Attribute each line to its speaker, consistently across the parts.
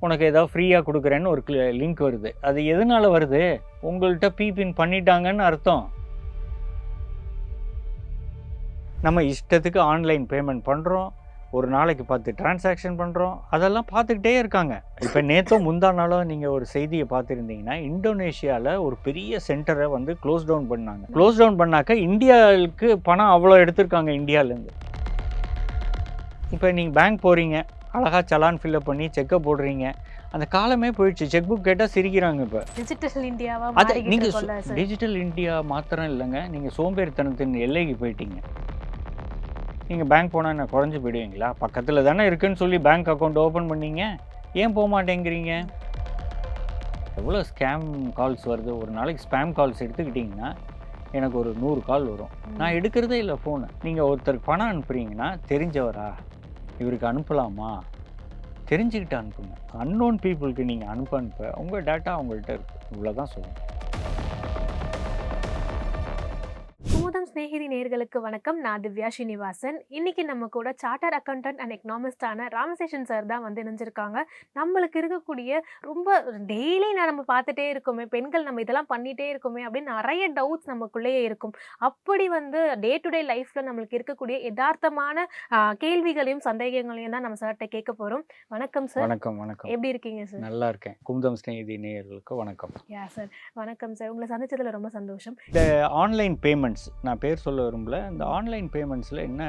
Speaker 1: உனக்கு ஏதாவது ஃப்ரீயாக கொடுக்குறேன்னு ஒரு லிங்க் வருது. அது எதனால வருது? உங்கள்கிட்ட பின் பண்ணிட்டாங்கன்னு அர்த்தம். நம்ம இஷ்டத்துக்கு ஆன்லைன் பேமெண்ட் பண்ணுறோம், ஒரு நாளைக்கு 10 டிரான்சாக்ஷன் பண்ணுறோம், அதெல்லாம் பார்த்துக்கிட்டே இருக்காங்க. இப்போ நேற்றோ முந்தா நாளோ நீங்கள் ஒரு செய்தியை பார்த்துருந்தீங்கன்னா, இந்தோனேஷியாவில் ஒரு பெரிய சென்டரை வந்து க்ளோஸ் டவுன் பண்ணாங்க. க்ளோஸ் டவுன் பண்ணாக்க இந்தியாவுக்கு பணம் அவ்வளோ எடுத்திருக்காங்க இந்தியாவிலேருந்து. இப்போ நீங்கள் பேங்க் போகிறீங்க, அழகாக சலான் ஃபில்அப் பண்ணி செக்கை போடுறீங்க, அந்த காலமே போயிடுச்சு. செக் புக் கேட்டால் சிரிக்கிறாங்க. இப்போ
Speaker 2: டிஜிட்டல் இந்தியாவா
Speaker 1: அது நீங்கள் டிஜிட்டல் இந்தியா மாத்திரம் இல்லைங்க, நீங்கள் சோம்பேறித்தனத்தின் எல்லைக்கு போயிட்டீங்க. நீங்கள் பேங்க் போனால் என்ன குறைஞ்சி போயிடுவீங்களா? பக்கத்தில் தானே இருக்குன்னு சொல்லி பேங்க் அக்கௌண்ட் ஓப்பன் பண்ணீங்க, ஏன் போக மாட்டேங்கிறீங்க? எவ்வளோ ஸ்கேம் கால்ஸ் வருது. ஒரு நாளைக்கு ஸ்பேம் கால்ஸ் எடுத்துக்கிட்டிங்கன்னா எனக்கு ஒரு 100 கால் வரும். நான் எடுக்கிறதே இல்லை ஃபோனை. நீங்கள் ஒருத்தருக்கு பணம் அனுப்புகிறீங்கன்னா தெரிஞ்சவரா, இவருக்கு அனுப்பலாமா, தெரிஞ்சுக்கிட்டு அனுப்புங்க. அன்னோன் பீப்புளுக்கு நீங்கள் அனுப்ப உங்கள் டேட்டா அவங்கள்ட்ட இருக்குது. இவ்வளோதான் சொல்லுங்கள்.
Speaker 2: குமுதம் ஸ்நேகிதி நேயர்களுக்கு வணக்கம். நான் திவ்யா ஸ்ரீனிவாசன். இன்னைக்கு நம்ம கூட சார்ட்டர்ட் அக்கௌண்டன்ட் அண்ட் எக்கனாமிஸ்டான ராமசேஷன் சார் தான் வந்து இணைஞ்சிருக்காங்க. நம்மளுக்கு இருக்கக்கூடிய ரொம்ப டெய்லி நம்ம பார்த்துட்டே இருக்கோமே, பெண்கள் நம்ம இதெல்லாம் பண்ணிட்டே இருக்கோமே அப்படின்னு நிறைய டவுட்ஸ் நமக்குள்ளேயே இருக்கும். அப்படி வந்து டே டு டே லைஃப்ல நம்மளுக்கு இருக்கக்கூடிய யதார்த்தமான கேள்விகளையும் சந்தேகங்களையும் தான் நம்ம சார்கிட்ட கேட்க போறோம். வணக்கம் சார்.
Speaker 1: வணக்கம். வணக்கம்.
Speaker 2: எப்படி இருக்கீங்க சார்?
Speaker 1: நல்லா இருக்கேன். குமுதம் ஸ்நேகிதி நேயர்களுக்கு வணக்கம்.
Speaker 2: யா சார், வணக்கம் சார். உங்களை சந்திச்சதுல ரொம்ப சந்தோஷம்.
Speaker 1: இந்த ஆன்லைன் பேமெண்ட்ஸ், நான் பேர் சொல்ல விரும்பல, இந்த ஆன்லைன் பேமெண்ட்ஸில் என்ன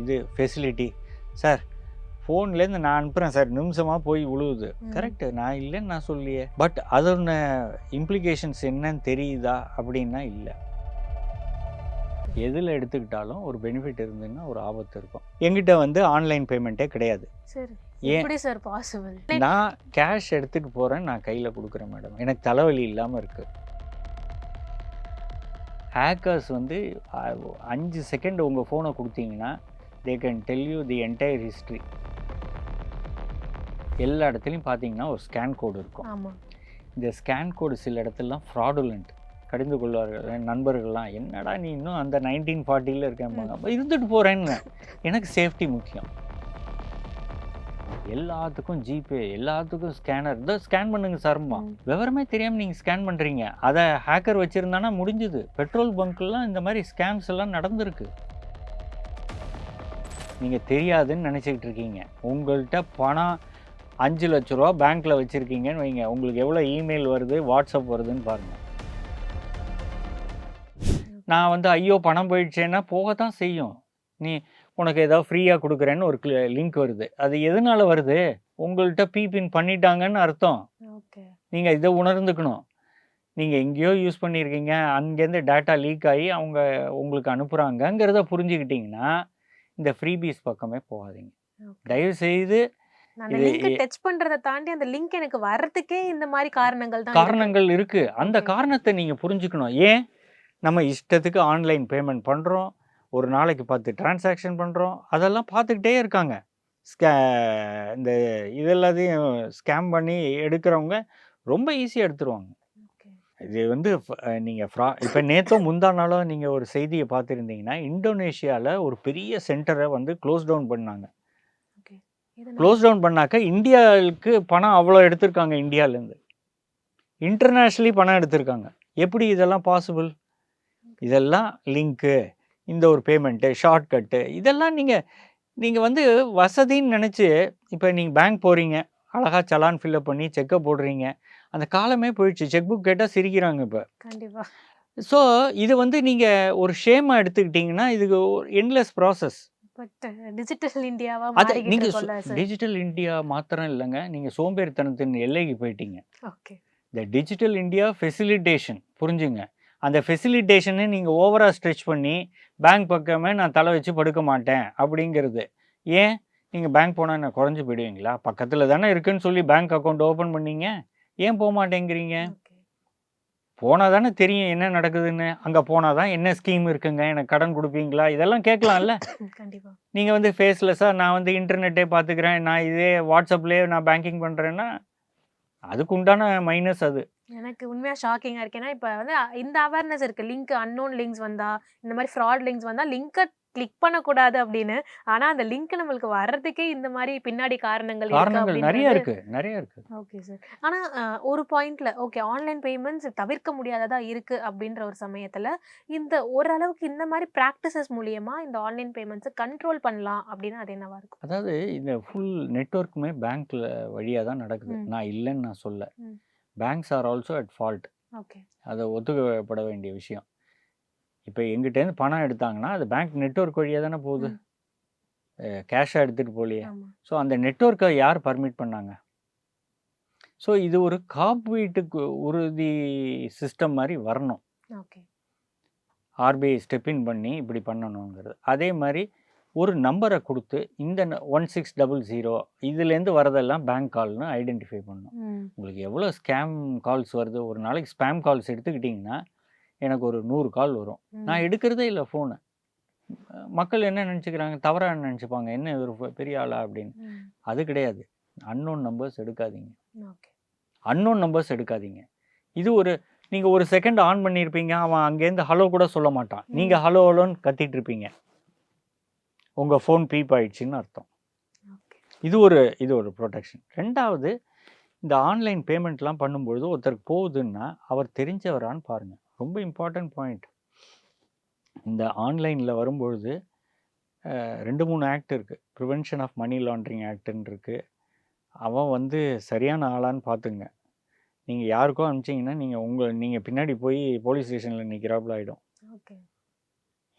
Speaker 1: இது ஃபெசிலிட்டி சார்? ஃபோன்லேருந்து நான் அனுப்புகிறேன் சார், நிமிஷமாக போய் விழுவுது. கரெக்டு, நான் இல்லைன்னு நான் சொல்லியே. பட் அதோட இம்ப்ளிகேஷன்ஸ் என்னன்னு தெரியுதா அப்படின்னா இல்லை. எதில் எடுத்துக்கிட்டாலும் ஒரு பெனிஃபிட் இருந்ததுன்னா ஒரு ஆபத்து இருக்கும். எங்கிட்ட வந்து ஆன்லைன் பேமெண்ட்டே கிடையாது.
Speaker 2: சரி,
Speaker 1: ஏன்
Speaker 2: எப்படி சார் பாசிபிள்?
Speaker 1: நான் கேஷ் எடுத்துகிட்டு போகிறேன், நான் கையில் கொடுக்குறேன் மேடம். எனக்கு தலைவலி இல்லாமல் இருக்குது. ஹேக்கர்ஸ் வந்து 5 செகண்ட் உங்கள் ஃபோனை கொடுத்தீங்கன்னா they can tell you the entire history. எல்லா இடத்துலையும் பார்த்தீங்கன்னா ஒரு ஸ்கேன் கோடு இருக்கும்.
Speaker 2: ஆமாம்.
Speaker 1: இந்த ஸ்கேன் கோடு சில இடத்துலலாம் ஃப்ராடுலண்ட். கடிந்து கொள்வார்கள் நண்பர்கள்லாம், என்னடா நீ இன்னும் அந்த 1940 இருக்கேன்பாங்க. அப்போ இருந்துட்டு போகிறேன்னு. எனக்கு சேஃப்டி முக்கியம். எல்லாத்துக்கும் ஜிபே, எல்லாத்துக்கும் ஸ்கேனர், இதை ஸ்கேன் பண்ணுங்க சார்மா. விவரமே தெரியாமல் நீங்கள் ஸ்கேன் பண்ணுறீங்க. அதை ஹேக்கர் வச்சுருந்தானா முடிஞ்சுது. பெட்ரோல் பங்க்லாம் இந்த மாதிரி ஸ்கேம்ஸ் எல்லாம் நடந்திருக்கு. நீங்கள் தெரியாதுன்னு நினச்சிக்கிட்டு இருக்கீங்க. உங்கள்கிட்ட பணம் 5 லட்ச ரூபா பேங்க்கில் வச்சுருக்கீங்கன்னு வைங்க, உங்களுக்கு எவ்வளோ இமெயில் வருது, வாட்ஸ்அப் வருதுன்னு பாருங்கள். நான் வந்து ஐயோ பணம் போயிடுச்சேன்னா போக தான் செய்யும். நீ உனக்கு ஏதாவது ஃப்ரீயாக கொடுக்குறேன்னு ஒரு லிங்க் வருது. அது எதனால வருது? உங்கள்கிட்ட பின் பண்ணிட்டாங்கன்னு அர்த்தம். நீங்கள் இதை உணர்ந்துக்கணும். நீங்கள் எங்கேயோ யூஸ் பண்ணியிருக்கீங்க, அங்கேருந்து டேட்டா லீக் ஆகி அவங்க உங்களுக்கு அனுப்புகிறாங்கங்கிறத புரிஞ்சுக்கிட்டிங்கன்னா இந்த ஃப்ரீபீஸ் பக்கமே போகாதீங்க. தயவு செய்து
Speaker 2: டச் பண்றதை தாண்டி அந்த லிங்க் எனக்கு வர்றதுக்கே இந்த மாதிரி காரணங்கள்
Speaker 1: இருக்குது. அந்த காரணத்தை நீங்கள் புரிஞ்சுக்கணும். ஏன் நம்ம இஷ்டத்துக்கு ஆன்லைன் பேமெண்ட் பண்ணுறோம், ஒரு நாளைக்கு 10 டிரான்சாக்ஷன் பண்ணுறோம், அதெல்லாம் பார்த்துக்கிட்டே இருக்காங்க. இந்த இதெல்லாத்தையும் ஸ்கேம் பண்ணி எடுக்கிறவங்க ரொம்ப ஈஸியாக எடுத்துருவாங்க. இது வந்து நீங்கள் இப்போ நேற்றோ முந்தா நாளோ நீங்கள் ஒரு செய்தியை பார்த்துருந்தீங்கன்னா, இந்தோனேஷியாவில் ஒரு பெரிய சென்டரை வந்து க்ளோஸ் டவுன் பண்ணாங்க. க்ளோஸ் டவுன் பண்ணாக்க இந்தியாவுக்கு பணம் அவ்வளோ எடுத்திருக்காங்க. இந்தியாவிலேருந்து இன்டர்நேஷ்னலி பணம் எடுத்திருக்காங்க. எப்படி இதெல்லாம் பாசிபிள்? இதெல்லாம் லிங்க்கு, இந்த ஒரு பேமெண்ட்டு, ஷார்ட்கட்டு, இதெல்லாம் நீங்கள் வந்து வசதின்னு நினச்சி இப்போ நீங்கள் பேங்க் போகிறீங்க, அழகாக சலான் ஃபில்அப் பண்ணி செக்கை போடுறீங்க, அந்த காலமே போயிடுச்சு. செக் புக் கேட்டால் சிரிக்கிறாங்க இப்போ.
Speaker 2: கண்டிப்பாக.
Speaker 1: ஸோ இது வந்து நீங்கள் ஒரு ஷேமாக எடுத்துக்கிட்டிங்கன்னா இதுக்கு எண்ட்லெஸ் ப்ராசஸ்.
Speaker 2: டிஜிட்டல் இந்தியாவா
Speaker 1: அது நீங்கள் டிஜிட்டல் இந்தியா மாத்திரம் இல்லைங்க, நீங்கள் சோம்பேறித்தனத்தின் எல்லைக்கு போயிட்டீங்க. இந்த டிஜிட்டல் இந்தியா ஃபெசிலிட்டேஷன் புரிஞ்சுங்க. அந்த ஃபெசிலிட்டேஷனை நீங்கள் ஓவராக ஸ்ட்ரெச் பண்ணி பேங்க் பக்கமே நான் தலை வச்சு படுக்க மாட்டேன் அப்படிங்கிறது. ஏன் நீங்கள் பேங்க் போனால் என்ன குறைஞ்சி போயிடுவீங்களா? பக்கத்தில் தானே இருக்குன்னு சொல்லி பேங்க் அக்கௌண்ட் ஓப்பன் பண்ணீங்க, ஏன் போக மாட்டேங்கிறீங்க? போனால் தானே தெரியும் என்ன நடக்குதுன்னு. அங்கே போனால் தான் என்ன ஸ்கீம் இருக்குங்க, எனக்கு கடன் கொடுப்பீங்களா, இதெல்லாம் கேட்கலாம்ல.
Speaker 2: கண்டிப்பாக.
Speaker 1: நீங்கள் வந்து ஃபேஸ்லெஸ்ஸாக நான் வந்து இன்டர்நெட்டே பார்த்துக்கிறேன், நான் இதே வாட்ஸ்அப்லேயே நான் பேங்கிங் பண்ணுறேன்னா அதுக்கு உண்டான மைனஸ். அது
Speaker 2: எனக்கு உண்மையாக ஷாக்கிங்காக இருக்கு. ஏன்னா இப்போ வந்து இந்த அவேர்னஸ் இருக்குது. லிங்க் அன்னோன் லிங்க்ஸ் வந்தால், இந்த மாதிரி ஃப்ராட் லிங்க்ஸ் வந்தால் லிங்கை கிளிக் பண்ணக்கூடாது அப்படின்னு. ஆனா அந்த லிங்க் நம்மளுக்கு வர்றதுக்கே இந்த மாரி பின்னாடி காரணங்கள் இருக்கு
Speaker 1: காரணங்கள் நெறைய
Speaker 2: அப்படின்றது.
Speaker 1: இருக்கு, நெறைய இருக்கு.
Speaker 2: Okay sir. ஆனா ஒரு பாயிண்ட்ல ஓகே ஆன்லைன் பேமெண்ட்ஸ் தவிர்க்க முடியாததா இருக்கு அப்படின்ற ஒரு சமயத்துல, இந்த ஓரளவுக்கு இந்த மாரி பிராக்டிசஸ் மூலியமா இந்த ஆன்லைன் பேமெண்ட்ஸ கண்ட்ரோல் பண்ணலாம் அப்படின்னா அது என்னவா இருக்கும்?
Speaker 1: அதாவது இந்த ஃபுல் நெட்வொர்க்குமே பேங்க்ல வழியா தான் நடக்குது.
Speaker 2: ம்.
Speaker 1: நான் இல்லன்னு நான் சொல்லல.
Speaker 2: ம்.
Speaker 1: Banks are also at fault.
Speaker 2: Okay.
Speaker 1: அத ஒத்துக்கப்பட வேண்டிய விஷயம். இப்ப என்கிட்டேருந்து பணம் எடுத்தாங்கன்னா, அது பேங்க் நெட்வொர்க் வழியா தானே போகுது.
Speaker 2: ம்.
Speaker 1: கேஷா எடுத்துட்டு போலயே.
Speaker 2: ஆமா.
Speaker 1: ஸோ அந்த நெட்வொர்க்க யார் பர்மிட் பண்ணாங்க? ஸோ இது ஒரு காப்பீட்டுக்கு உறுதி சிஸ்டம் மாரி வரணும்.
Speaker 2: ஓகே.
Speaker 1: ஆர்பிஐ ஸ்டெப் இன் பண்ணி இப்படி பண்ணணுங்கிறது. அதே மாரி ஒரு நம்பர குடுத்து, இந்த 1600 இதுலேருந்து வரதெல்லாம் பேங்க் கால்னு ஐடென்டிஃபை பண்ணணும்.
Speaker 2: ம்.
Speaker 1: உங்களுக்கு எவ்வளோ ஸ்கேம் கால்ஸ் வருது, ஒரு நாளைக்கு ஸ்பாம் கால்ஸ் எடுத்துக்கிட்டிங்கன்னா, எனக்கு ஒரு 100 கால் வரும். நான்
Speaker 2: ம்.
Speaker 1: எடுக்கிறதே இல்ல ஃபோன. மக்கள் என்ன நெனச்சுக்கிறாங்க, தவறா நெனச்சுப்பாங்க. என்ன இவரு பெரிய ஆளா அப்படின்னு.
Speaker 2: ம்.
Speaker 1: அது கிடையாது. அன்னோன் நம்பர்ஸ் எடுக்காதீங்க.
Speaker 2: ஓகே.
Speaker 1: அன்னோன் நம்பர்ஸ் எடுக்காதீங்க. இது ஒரு நீங்க ஒரு செகண்ட் ஆன் பண்ணியிருப்பீங்க. அவன் அங்கேருந்து ஹலோ கூட சொல்ல மாட்டான். நீங்க
Speaker 2: ம்.
Speaker 1: ஹலோ ஹலோன்னு கத்திட்டு இருப்பீங்க. உங்க ஃபோன் பீப் ஆயிடுச்சுன்னு அர்த்தம்.
Speaker 2: ஓகே.
Speaker 1: இது ஒரு புரொடெக்ஷன். 2வது இந்த ஆன்லைன் பேமெண்ட்லாம் பண்ணும்பொழுது ஒருத்தருக்கு போகுதுன்னா, அவர் தெரிஞ்சவரான்னு பாருங்க. ரொம்ப இம்பார்ட்டன்ட் பாயிண்ட். இந்த ஆன்லைன்ல வரும்பொழுது 2, 3 ஆக்ட் இருக்கு. பிரிவென்ஷன் ஆஃப் மனி லாண்டரிங் ஆக்ட்ன்னு இருக்கு. அவன் வந்து சரியான ஆளான்னு பார்த்துங்க. நீங்க யாருக்கோ அனுப்பிச்சீங்கன்னா, நீங்க பின்னாடி போய் போலீஸ் ஸ்டேஷன்ல நிற்கிறாப்புல ஆயிடும்.
Speaker 2: ஓகே.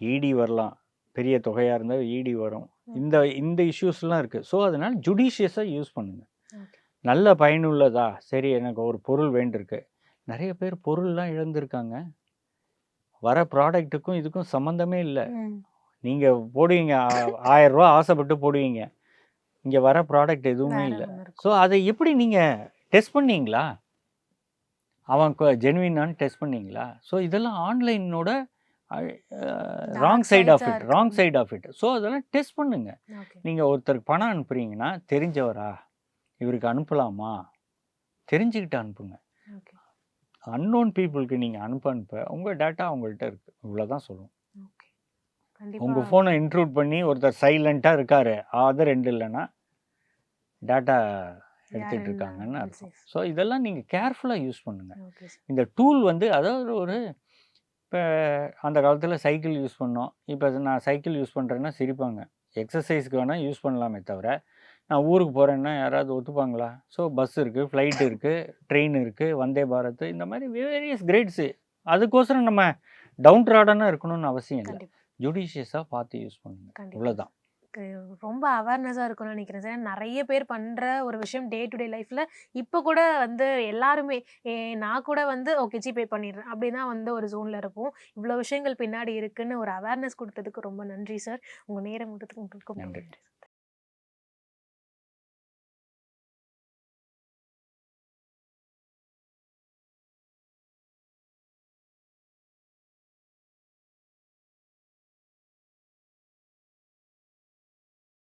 Speaker 1: இடி வரலாம். பெரிய தொகையா இருந்தா இடி வரும். இந்த
Speaker 2: ஓகே.
Speaker 1: இந்த இஷ்யூஸ்லாம் இருக்கு. ஸோ அதனால ஜுடிஷியஸா யூஸ் பண்ணுங்க.
Speaker 2: ஓகே.
Speaker 1: நல்ல பயனுள்ளதா? சரி எனக்கு ஒரு பொருள் வேண்டிருக்கு. நெறைய பேர் பொருள்லாம் இழந்திருக்காங்க. வர ப்ராடக்ட்டுக்கும் இதுக்கும் சம்மந்தமே இல்ல.
Speaker 2: ம்.
Speaker 1: நீங்க போடுவீங்க ரூ. 1000 ஆசைப்பட்டு போடுவீங்க. இங்க வர ப்ராடக்ட் எதுவுமே
Speaker 2: வேற
Speaker 1: இல்ல.
Speaker 2: ஒண்ணு
Speaker 1: ஸோ
Speaker 2: இருக்கும்.
Speaker 1: அத எப்படி நீங்க டெஸ்ட் பண்ணீங்களா? அவன் ஜெனுவினான்னு டெஸ்ட் பண்ணீங்களா? ஸோ இதெல்லாம் ஆன்லைனோட a wrong
Speaker 2: dark
Speaker 1: side of
Speaker 2: சைட்ஸா
Speaker 1: இட்
Speaker 2: இருக்கு.
Speaker 1: Wrong side of it. So அதெல்லாம் டெஸ்ட் பண்ணுங்க.
Speaker 2: ஓகே.
Speaker 1: நீங்க ஒருத்தருக்கு பணம் அனுப்புறீங்கன்னா, தெரிஞ்சவரா? இவருக்கு அனுப்பலாமா? தெரிஞ்சுக்கிட்டு அனுப்புங்க.
Speaker 2: ஓகே.
Speaker 1: அன்னோன் பீப்பிள்க்கு நீங்க அனுப்ப உங்க டேட்டா அவங்கள்ட்ட இருக்கு. இவ்வளோதான் சொல்லணும்.
Speaker 2: ஓகே. கண்டிப்பா.
Speaker 1: உங்க ஃபோன இன்ட்ரூட் பண்ணி ஒருத்தர் சைலன்ட்டா இருக்காரு. அதர் எண்ட் இல்லன்னா, டேட்டா எடுத்துட்டு
Speaker 2: யாருன்னு
Speaker 1: இருக்காங்கன்னு
Speaker 2: வில்
Speaker 1: அர்த்தம்.
Speaker 2: சேஃப்.
Speaker 1: ஸோ இதெல்லாம் நீங்க கேர்ஃபுல்லா யூஸ் பண்ணுங்க.
Speaker 2: Okay sir.
Speaker 1: இந்த டூல் வந்து அதாவது இப்ப அந்த காலத்துல சைக்கிள் யூஸ் பண்ணோம். இப்ப நான் சைக்கிள் யூஸ் பண்றேன்னா சிரிப்பாங்க. எக்ஸர்சைஸ்க்கு வேணா யூஸ் பண்ணலாமே தவிர, நான் ஊருக்கு போறேன்னா யாராவது ஒத்துப்பாங்களா? ஸோ பஸ் இருக்கு, ஃப்ளைட் இருக்கு, ட்ரெயின் இருக்கு, வந்தே பாரத் இந்த மாரி வேரியஸ் கிரேட்ஸு. அதுக்கோசரம் நம்ம டவுன் ட்ராடனா இருக்கணும்னு அவசியம் இல்ல.
Speaker 2: கண்டிப்பா.
Speaker 1: ஜுடிஷியஸா பார்த்து யூஸ் பண்ணுங்க.
Speaker 2: கண்டிப்பா.
Speaker 1: இவ்வளோதான்.
Speaker 2: கு ரொம்ப அவேர்னஸா இருக்கும்னு நினைக்கிறேன் சார். நெறைய பேர் பண்ற ஒரு விஷயம் டே டு டே லைஃப்ல இப்ப கூட வந்து எல்லாருமே நான் கூட வந்து ஓகே ஜிபே பண்ணிடுறேன். அப்படிதான் வந்து ஒரு ஜோன்ல இருப்போம். இவ்ளோ விஷயங்கள் பின்னாடி இருக்குன்னு ஒரு அவேர்னஸ் குடுத்ததுக்கு ரொம்ப நன்றி சார். உங்க நேரம் குடுத்ததுக்கு ரொம்ப
Speaker 1: நன்றி.
Speaker 2: நன்றி.